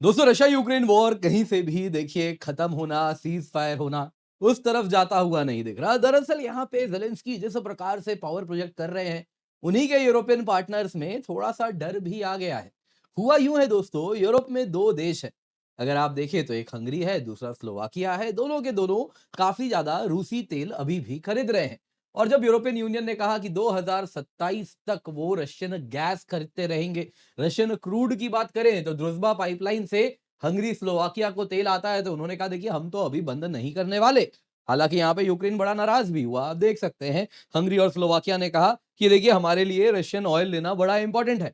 दोस्तों Russia Ukraine war कहीं से भी देखिए खत्म होना, सीज फायर होना उस तरफ जाता हुआ नहीं दिख रहा। दरअसल यहाँ पे ज़ेलेंस्की जिस प्रकार से पावर प्रोजेक्ट कर रहे हैं, उन्हीं के यूरोपियन पार्टनर्स में थोड़ा-सा डर भी आ गया है। हुआ यूँ है दोस्तों, यूरोप में 2 देश हैं। अगर आप देखें तो एक हंगरी है, दूसरा स्लोवाकिया है। दोनों के दोनों काफ़ी ज़्यादा रूसी तेल अभी भी खरीद रहे हैं। और जब यूरोपियन यूनियन ने कहा कि 2027 तक वो रशियन गैस खरीदते रहेंगे, रशियन क्रूड की बात करें तो ड्रुज़्बा पाइपलाइन से हंगरी स्लोवाकिया को तेल आता है, तो उन्होंने कहा देखिए हम तो अभी बंद नहीं करने वाले। हालांकि यहाँ पे यूक्रेन बड़ा नाराज भी हुआ। आप देख सकते हैं हंगरी और स्लोवाकिया ने कहा कि देखिए हमारे लिए रशियन ऑयल लेना बड़ा इंपॉर्टेंट है।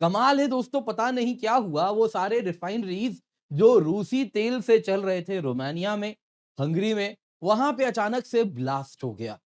कमाल है दोस्तों, पता नहीं क्या हुआ, वो सारे रिफाइनरीज जो रूसी तेल से चल रहे थे रोमानिया में, हंगरी में, वहां पे अचानक से ब्लास्ट हो गया।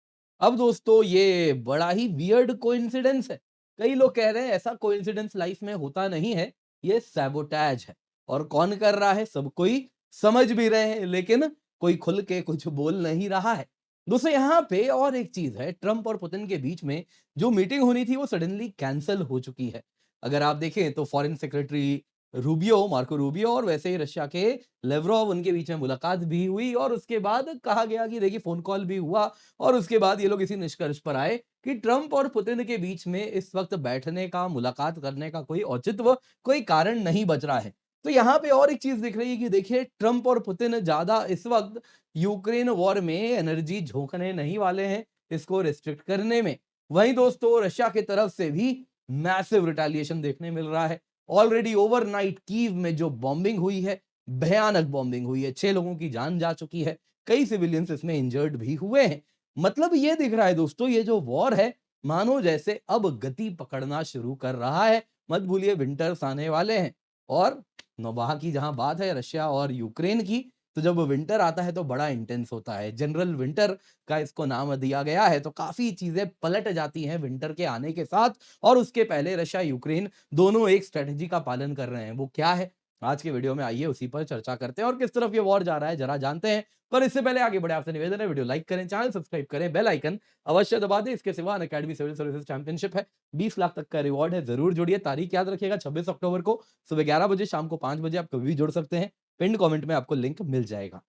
अब दोस्तों ये बड़ा ही वियर्ड कोइंसिडेंस है। कई लोग कह रहे हैं ऐसा कोइंसिडेंस लाइफ में होता नहीं है, ये सैबोटैज है। और कौन कर रहा है सब कोई समझ भी रहे हैं, लेकिन कोई खुल के कुछ बोल नहीं रहा है। दोस्तों यहाँ पे और एक चीज है, ट्रंप और पुतिन के बीच में जो मीटिंग होनी थी वो सडनली कैंसिल हो चुकी है। अगर आप देखें तो foreign secretary Rubio, Marco Rubio और वैसे ही रशिया के लेवरोव, उनके बीच में मुलाकात भी हुई और उसके बाद कहा गया कि देखिए फोन कॉल भी हुआ और उसके बाद ये लोग इसी निष्कर्ष पर आए कि ट्रंप और पुतिन के बीच में इस वक्त बैठने का, मुलाकात करने का कोई औचित्य, कोई कारण नहीं बच रहा है। तो यहाँ पे और एक चीज दिख रही है कि देखिए ट्रंप और पुतिन ज्यादा इस वक्त यूक्रेन वॉर में एनर्जी झोंकने नहीं वाले हैं, इसको रिस्ट्रिक्ट करने में। वहीं दोस्तों रशिया की तरफ से भी मैसिव रिटेलिएशन देखने मिल रहा है। ऑलरेडी ओवरनाइट कीव में जो बॉम्बिंग हुई है, भयानक बॉम्बिंग हुई है, 6 लोगों की जान जा चुकी है, कई सिविलियंस इसमें इंजर्ड भी हुए हैं। मतलब ये दिख रहा है दोस्तों, ये जो वॉर है मानो जैसे अब गति पकड़ना शुरू कर रहा है। मत भूलिए विंटर्स आने वाले हैं और वहां की जहां बात है रशिया और यूक्रेन की, तो जब विंटर आता है तो बड़ा इंटेंस होता है। जनरल विंटर का इसको नाम दिया गया है। तो काफी चीजें पलट जाती हैं विंटर के आने के साथ। और उसके पहले रशिया यूक्रेन दोनों एक स्ट्रेटजी का पालन कर रहे हैं। वो क्या है, आज के वीडियो में आइए उसी पर चर्चा करते हैं और किस तरफ ये वॉर जा रहा है जरा जानते हैं। पर इससे पहले आगे बढ़े आपसे निवेदन है, वीडियो लाइक करें, चैनल सब्सक्राइब करें, बेल आइकन अवश्य दबा दें। इसके सिवा अकेडमी सिविल सर्विसेज चैंपियनशिप है, 20 लाख तक का रिवॉर्ड है, जरूर जुड़िए। तारीख याद रखिएगा 26 अक्टूबर को सुबह 11 बजे, शाम को 5 बजे। आप कभी भी जुड़ सकते हैं, पिन कमेंट में आपको लिंक मिल जाएगा।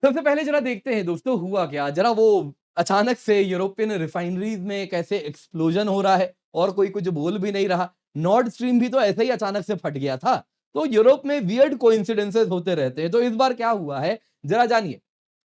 सबसे पहले जरा देखते हैं दोस्तों हुआ क्या। जरा वो अचानक से यूरोपियन रिफाइनरीज में कैसे एक्सप्लोजन हो रहा है और कोई कुछ बोल भी नहीं रहा। नॉर्ड स्ट्रीम भी तो ऐसे ही अचानक से फट गया था। तो यूरोप में वियर्ड कोइंसिडेंसेस होते रहते हैं। तो इस बार क्या हुआ है जरा जानिए।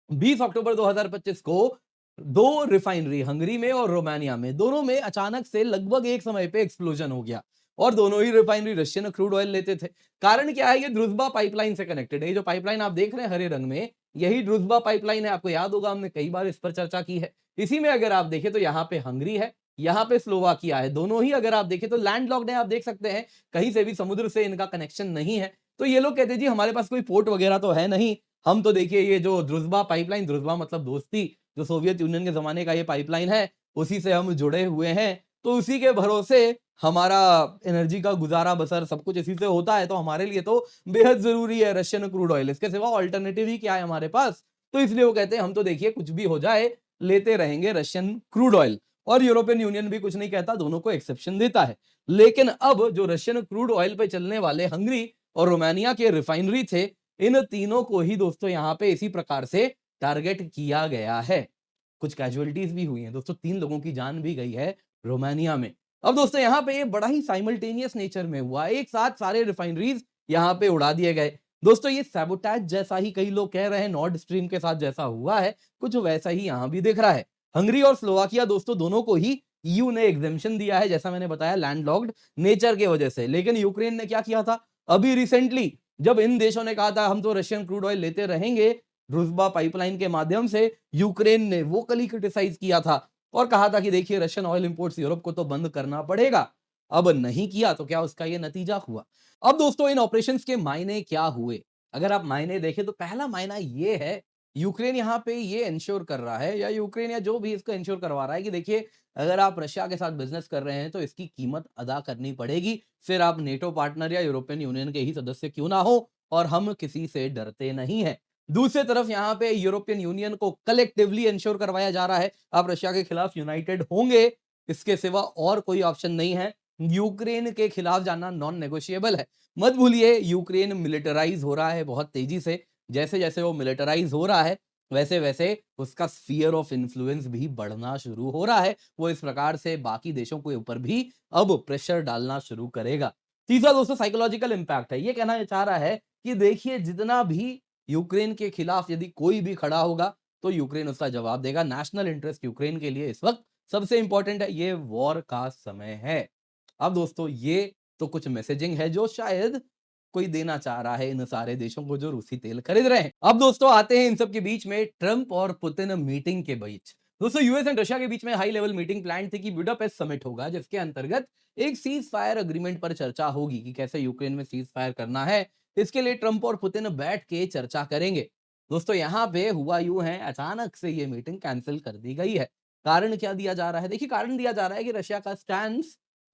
20 अक्टूबर 2025 को दो रिफाइनरी हंगरी में और रोमानिया में, दोनों में अचानक से लगभग एक समय पे एक्सप्लोजन हो गया। और दोनों ही रिफाइनरी रशियन क्रूड ऑयल लेते थे। कारण क्या है, ये ड्रुज़्बा पाइपलाइन से कनेक्टेड है। ये जो पाइपलाइन आप देख रहे हैं हरे रंग में, यही ड्रुज़्बा पाइपलाइन है। आपको याद होगा हमने कई बार इस पर चर्चा की है। इसी में अगर आप देखें तो यहाँ पे हंगरी है, यहाँ पे स्लोवाकिया है। दोनों ही अगर आप देखें तो लैंडलॉक्ड है। आप देख सकते हैं कहीं से भी समुद्र से इनका कनेक्शन नहीं है। तो ये लोग कहते हैं जी हमारे पास कोई पोर्ट वगैरह तो है नहीं। हम तो देखिए ये जो ड्रुज़्बा पाइपलाइन, ड्रुज़्बा मतलब दोस्ती, जो सोवियत यूनियन के ज़माने का ये पाइपलाइन है, उसी से हम जुड़े हुए हैं। तो उसी के भरोसे हमारा एनर्जी का गुज़ारा-बसर सब कुछ इसी से होता है। तो हमारे लिए तो बेहद ज़रूरी है रशियन क्रूड ऑयल। इसके सिवा अल्टरनेटिव ही क्या है हमारे पास? तो इसलिए वो कहते हैं हम तो देखिए कुछ भी हो जाए, लेते रहेंगे रशियन क्रूड ऑयल। और यूरोपियन यूनियन भी कुछ नहीं कहता, दोनों को एक्सेप्शन देता है। लेकिन अब जो रशियन क्रूड ऑयल पे चलने वाले हंगरी और रोमानिया के रिफाइनरी थे, इन तीनों को ही दोस्तों यहाँ पे इसी प्रकार से टारगेट किया गया है। कुछ कैजुअलिटीज भी हुई हैं दोस्तों, 3 लोगों की जान भी गई है रोमानिया में। अब दोस्तों यहाँ पे ये बड़ा ही साइमल्टेनियस नेचर में हुआ, एक साथ सारे रिफाइनरीज यहाँ पे उड़ा दिए गए। दोस्तों ये सैबोटैज जैसा ही कई लोग कह रहे हैं, नॉर्ड स्ट्रीम के साथ जैसा हुआ है, कुछ वैसा ही यहाँ भी दिख रहा है। हंगरी और स्लोवाकिया दोस्तों दोनों को ही ईयू ने एग्जेम्पशन दिया है, जैसा मैंने बताया लैंडलॉक्ड नेचर के वजह से। लेकिन यूक्रेन ने क्या किया था अभी रिसेंटली, जब इन देशों ने कहा था हम तो रशियन क्रूड ऑयल लेते रहेंगे ड्रुज़्बा पाइपलाइन के माध्यम से, यूक्रेन ने वोकली क्रिटिसाइज किया था और कहा था कि देखिए रशियन ऑयल इंपोर्ट्स यूरोप को तो बंद करना पड़ेगा। अब नहीं किया तो क्या उसका ये नतीजा हुआ। अब दोस्तों इन ऑपरेशंस के मायने क्या हुए, अगर आप मायने देखें तो पहला मायना ये है, यूक्रेन यहाँ पे ये इंश्योर कर रहा है, या यूक्रेन या जो भी इसको इंश्योर करवा रहा है कि देखिए अगर आप रशिया के साथ बिजनेस कर रहे हैं तो इसकी कीमत अदा करनी पड़ेगी। फिर आप नेटो पार्टनर या यूरोपियन यूनियन के ही सदस्य क्यों ना हो, और हम किसी से डरते नहीं हैं। दूसरी तरफ यहाँ पे यूरोपियन यूनियन को कलेक्टिवली इंश्योर करवाया जा रहा है आप रशिया के खिलाफ यूनाइटेड होंगे, इसके सिवा और कोई ऑप्शन नहीं है। यूक्रेन के खिलाफ जाना नॉन नेगोशिएबल है। मत भूलिए यूक्रेन मिलिटराइज़ हो रहा है बहुत तेज़ी से। जैसे-जैसे वो मिलिटराइज़ हो रहा है, वैसे-वैसे उसका स्फीयर ऑफ इन्फ्लुएंस भी बढ़ना शुरू हो रहा है। वो इस प्रकार से बाकी देशों के ऊपर भी अब प्रेशर डालना शुरू करेगा। तीसरा दोस्तों साइकोलॉजिकल इम्पैक्ट है। ये कहना चाह रहा है कि देखिए जितना भी यूक्रेन के खिलाफ यदि कोई भी खड़ा होगा, तो यूक्रेन उसका जवाब देगा। नेशनल इंटरेस्ट यूक्रेन के लिए इस वक़्त सबसे इम्पोर्टेंट है, ये वॉर का समय है। अब दोस्तों ये तो कुछ मैसेजिंग है जो शायद कोई देना चाह रहा है इन सारे देशों को जो रूसी तेल खरीद रहे हैं। अब दोस्तों आते हैं इन सब के बीच में ट्रंप और पुतिन मीटिंग के बीच। दोस्तों यूएस एंड रशिया के बीच में हाई लेवल मीटिंग प्लान थी कि बुडापेस्ट समिट होगा जिसके अंतर्गत एक सीज फायर अग्रीमेंट पर चर्चा होगी कि कैसे यूक्रेन में सीज फायर करना है। इसके लिए ट्रंप और पुतिन बैठ के चर्चा करेंगे। दोस्तों यहाँ पे हुआ यूं है अचानक से ये मीटिंग कैंसिल कर दी गई है। कारण क्या दिया जा रहा है? देखिए कारण दिया जा रहा है कि रशिया का स्टैंड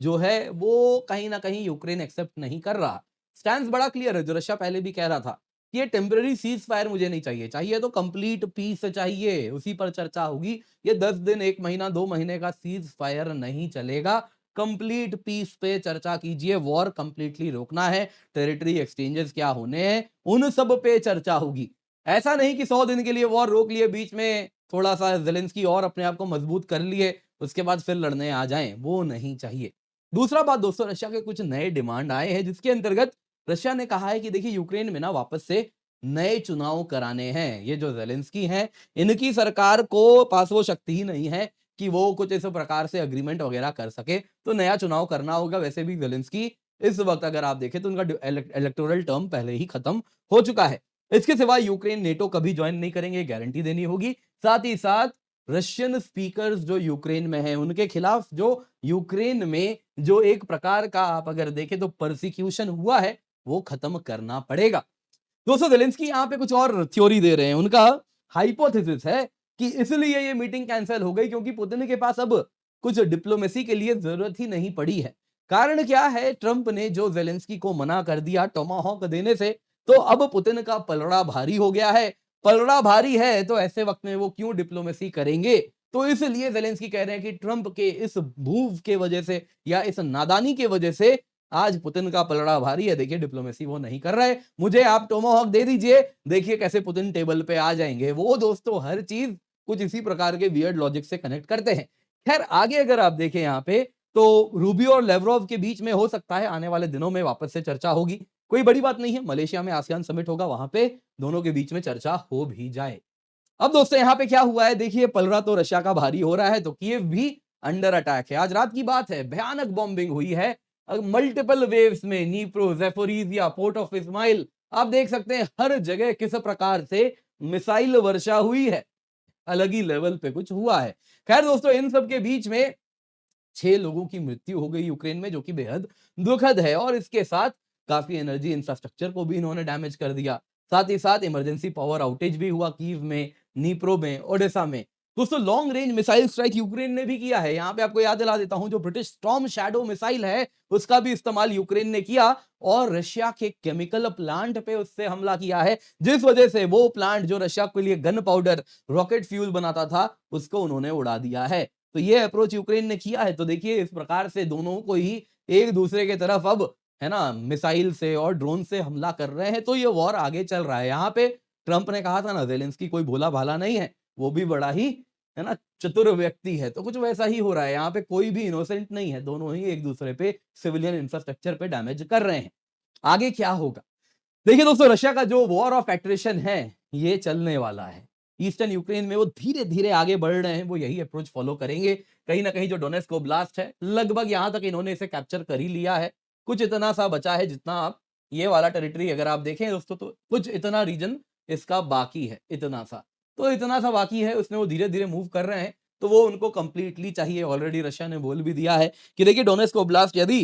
जो है वो कहीं न कहीं यूक्रेन एक्सेप्ट नहीं कर रहा। स्टैंड बड़ा क्लियर है जो रशिया पहले भी कह रहा था कि ये टेम्परेरी सीज़ फायर मुझे नहीं चाहिए, चाहिए तो कंप्लीट पीस चाहिए, उसी पर चर्चा होगी। ये 10 दिन, 1 महीना, 2 महीने का सीज़ फायर नहीं चलेगा। कंप्लीट पीस पे चर्चा कीजिए, वॉर कंप्लीटली रोकना है, टेरिटरी एक्सचेंजेस क्या होने हैं, उन सब पे चर्चा होगी। ऐसा नहीं कि 100 दिन के लिए वॉर रोक लिए, बीच में थोड़ा-सा ज़ेलेंस्की और अपने आप को मजबूत कर लिए, उसके बाद फिर लड़ने आ जाएँ, वो नहीं चाहिए। दूसरा बात दोस्तों रशिया के कुछ नए डिमांड आए हैं जिसके अंतर्गत रशिया ने कहा है कि देखिए यूक्रेन में ना वापस से नए चुनाव कराने हैं। ये जो ज़ेलेंस्की हैं, इनकी सरकार को पास वो शक्ति ही नहीं है कि वो कुछ इस प्रकार से एग्रीमेंट वगैरह कर सके, तो नया चुनाव करना होगा। वैसे भी ज़ेलेंस्की इस वक़्त अगर आप देखें तो उनका इलेक्टोरल टर्म पहले ही खत्म हो चुका है। इसके सिवा यूक्रेन नेटो कभी जॉइन नहीं करेंगे, गारंटी देनी होगी। साथ ही साथ रशियन स्पीकर्स जो यूक्रेन में हैं, उनके खिलाफ जो यूक्रेन में जो एक प्रकार का आप अगर देखें तो परसिक्यूशन हुआ है, वो खत्म करना पड़ेगा। दोस्तों ज़ेलेंस्की यहाँ पे कुछ और थ्योरी दे रहे हैं। उनका हाइपोथेसिस है कि इसलिए ये मीटिंग कैंसल हो गई क्योंकि पुतिन के पास अब कुछ डिप्लोमेसी के लिए ज़रूरत ही नहीं पड़ी है। कारण क्या है? ट्रंप ने जो ज़ेलेंस्की को मना कर दिया टोमाहॉक देने से, तो अब पुतिन का पलड़ा भारी हो गया है। पलड़ा भारी है तो ऐसे वक़्त में वो क्यों डिप्लोमेसी करेंगे? तो इसलिए ज़ेलेंस्की कह रहे हैं कि ट्रंप के इस मूव के वजह से या इस नादानी की वजह से आज पुतिन का पलड़ा भारी है। देखिए डिप्लोमेसी वो नहीं कर रहे। मुझे आप टोमाहॉक दे दीजिए, देखिए कैसे पुतिन टेबल पे आ जाएँगे। वो दोस्तों हर चीज़ कुछ इसी प्रकार के वियर्ड लॉजिक से कनेक्ट करते हैं। खैर आगे अगर आप देखें यहाँ पे तो रूबियो और लेवरोव के बीच में हो सकता है आने वाले दिनों में वापस से चर्चा होगी। कोई बड़ी बात नहीं है, मलेशिया में आसियान समिट होगा, वहाँ पे दोनों के बीच में चर्चा हो भी जाए। अब दोस्तों यहाँ पे क्या हुआ है देखिए पलड़ा तो रशिया का भारी हो रहा है तो कीव भी अंडर अटैक है। आज रात की बात है, भयानक बॉम्बिंग हुई है मल्टीपल वेव्स में Dnipro, Zaporizhzhia, port of Izmail. आप देख सकते हैं हर जगह किस प्रकार से मिसाइल वर्षा हुई है। अलग ही लेवल पे कुछ हुआ है। खैर दोस्तों इन सब के बीच में 6 लोगों की मृत्यु हो गई यूक्रेन में जो कि बेहद दुखद है और इसके साथ काफ़ी एनर्जी इंफ्रास्ट्रक्चर को भी इन्होंने डैमेज कर दिया। साथ ही साथ इमरजेंसी पावर आउटेज भी हुआ कीव में, नीप्रो में, ओडेसा में। दोस्तों long range missile strike Ukraine ने भी किया है। यहाँ पे आपको याद दिला देता हूँ जो ब्रिटिश स्टॉर्म शैडो मिसाइल है उसका भी इस्तेमाल यूक्रेन ने किया और रशिया के केमिकल प्लांट पे उससे हमला किया है जिस वजह से वो प्लांट जो रशिया के लिए गन पाउडर, रॉकेट फ्यूल बनाता था उसको उन्होंने उड़ा दिया है। तो ये अप्रोच यूक्रेन ने किया है तो देखिए इस प्रकार से दोनों को ही एक दूसरे के तरफ अब है ना मिसाइल से और ड्रोन से हमला कर रहे हैं तो ये वॉर आगे चल रहा है। यहाँ पे ट्रंप ने कहा था ना ज़ेलेंस्की कोई भोला भाला नहीं है, वो भी बड़ा ही है ना चतुर व्यक्ति है। तो कुछ वैसा ही हो रहा है। यहाँ पे कोई भी इनोसेंट नहीं है, दोनों ही एक दूसरे पे सिविलियन इंफ्रास्ट्रक्चर पे डैमेज कर रहे हैं। आगे क्या होगा? देखिए दोस्तों रशिया का जो वॉर ऑफ एट्रिशन है ये चलने वाला है। ईस्टर्न यूक्रेन में वो धीरे-धीरे आगे बढ़ रहे हैं, वो यही अप्रोच फॉलो करेंगे। कहीं न कहीं जो डोनेट्स्क ओब्लास्ट है, लगभग यहाँ तक इन्होंने इसे कैप्चर कर ही लिया है। कुछ इतना सा बचा है जितना आप ये वाला टेरिटरी अगर आप देखें दोस्तों तो कुछ इतना रीजन इसका बाकी है, इतना सा। तो इतना सा बाकी है उसमें वो धीरे-धीरे मूव कर रहे हैं, तो वो उनको कंप्लीटली चाहिए। ऑलरेडी रशिया ने बोल भी दिया है कि देखिए डोनेट्स्क ओब्लास्ट यदि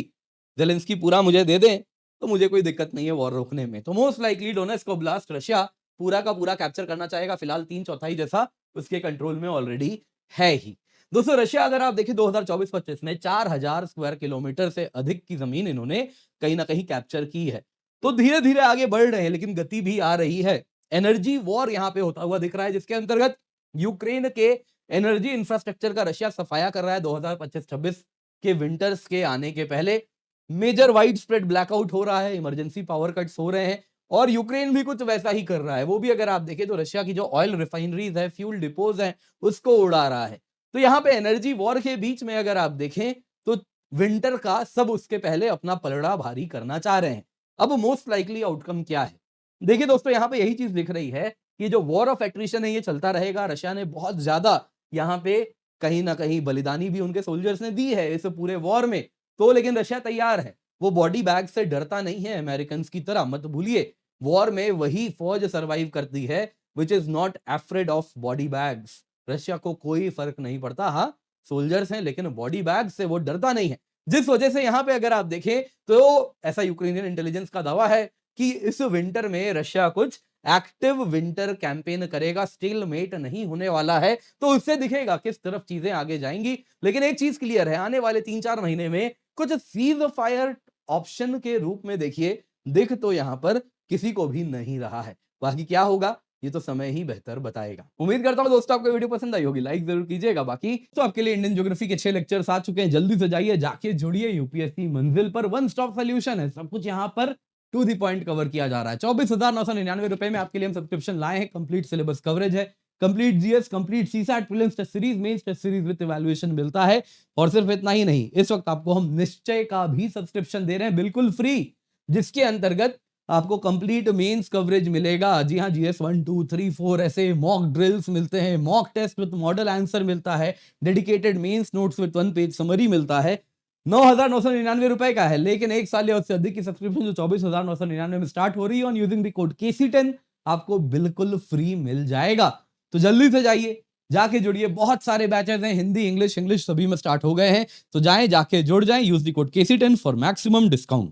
ज़ेलेंस्की पूरा मुझे दे दें, तो मुझे कोई दिक्कत नहीं है वॉर रोकने में। तो most likely Donetsk oblast Russia पूरा का पूरा कैप्चर करना चाहेगा। फिलहाल 3/4 जैसा उसके कंट्रोल में ऑलरेडी है ही। दोस्तों रशिया अगर आप देखें 2024-25 में 4000 स्क्वायर किलोमीटर से अधिक की जमीन इन्होंने कहीं न कहीं कैप्चर की है। तो धीरे-धीरे आगे बढ़ रहे हैं लेकिन गति भी आ रही है। एनर्जी वॉर यहाँ पे होता हुआ दिख रहा है जिसके अंतर्गत यूक्रेन के एनर्जी इंफ्रास्ट्रक्चर का रशिया सफाया कर रहा है 2025-26 कि विंटर्स के आने के पहले मेजर वाइड स्प्रेड ब्लैकआउट हो रहा है, इमरजेंसी पावर कट्स हो रहे हैं और यूक्रेन भी कुछ वैसा ही कर रहा है। वो भी अगर आप देखें तो रशिया की जो ऑयल रिफाइनरीज है, फ्यूल डिपोज है, उसको उड़ा रहा है। तो यहाँ पे एनर्जी वॉर के बीच में अगर आप देखें तो विंटर का सब उसके पहले अपना पलड़ा भारी करना चाह रहे हैं। अब मोस्ट लाइकली आउटकम क्या है? देखिए दोस्तों, यहाँ पे यही चीज दिख रही है कि जो वॉर ऑफ एट्रिशन है ये चलता रहेगा। रशिया ने बहुत ज्यादा यहाँ पे कहीं ना कहीं बलिदानी भी उनके सोल्जर्स ने दी है इस पूरे वॉर में। तो लेकिन रशिया तैयार है, वो बॉडी बैग से डरता नहीं है अमेरिकन की तरह। मत भूलिए, वॉर में वही फौज सरवाइव करती है which is not afraid of body bags. Russia को कोई फर्क नहीं पड़ता, हाँ सोल्जर्स हैं लेकिन बॉडी बैग से वो डरता नहीं है। जिस वजह से यहां पे अगर आप देखें तो ऐसा यूक्रेनियन इंटेलिजेंस का दावा है कि इस विंटर में रशिया कुछ एक्टिव विंटर कैंपेन करेगा, स्टेलमेट नहीं होने वाला है। तो उससे दिखेगा किस तरफ चीजें आगे जाएंगी। लेकिन एक चीज क्लियर है, आने वाले 3-4 महीने में कुछ सीज फायर ऑप्शन के रूप में देखिए दिख तो यहां पर किसी को भी नहीं रहा है। बाकी क्या होगा ये तो समय ही बेहतर बताएगा। उम्मीद करता हूं दोस्तों आपको वीडियो पसंद आई होगी, लाइक जरूर कीजिएगा। बाकी तो आपके लिए इंडियन ज्योग्राफी के 6 लेक्चर्स आ चुके हैं, जल्दी से जाइए, जाके जुड़िए। यूपीएससी मंजिल पर वन स्टॉप सोल्यूशन है, सब कुछ यहाँ पर टू दी पॉइंट कवर किया जा रहा है। 24,999 रुपए में आपके लिए हम सब्सक्रिप्शन लाए हैं। कंप्लीट सिलेबस कवरेज है, complete GS, complete CSAT, prelims test series, mains test series with evaluation मिलता है। और सिर्फ इतना ही नहीं, इस वक्त आपको हम निश्चय का भी सब्सक्रिप्शन दे रहे हैं बिल्कुल फ्री, जिसके अंतर्गत आपको कंप्लीट मेंस कवरेज मिलेगा। जी हाँ, जीएस 1, 2, 3, 4 ऐसे मॉक ड्रिल्स मिलते हैं, mock test with model answer मिलता है, dedicated mains notes with 1 page summary मिलता है। 9,999 रुपए का है, लेकिन एक साल या उससे अधिक की सब्सक्रिप्शन जो 24,999 में स्टार्ट हो रही है on using the code KC10 आपको बिल्कुल फ्री मिल जाएगा। तो जल्दी से जाइए, जाके जुड़िए। बहुत सारे बैचेस हैं, हिंदी, इंग्लिश सभी में स्टार्ट हो गए हैं। तो जाएं, जाके जुड़ जाएं, use the code KC10 for maximum discount.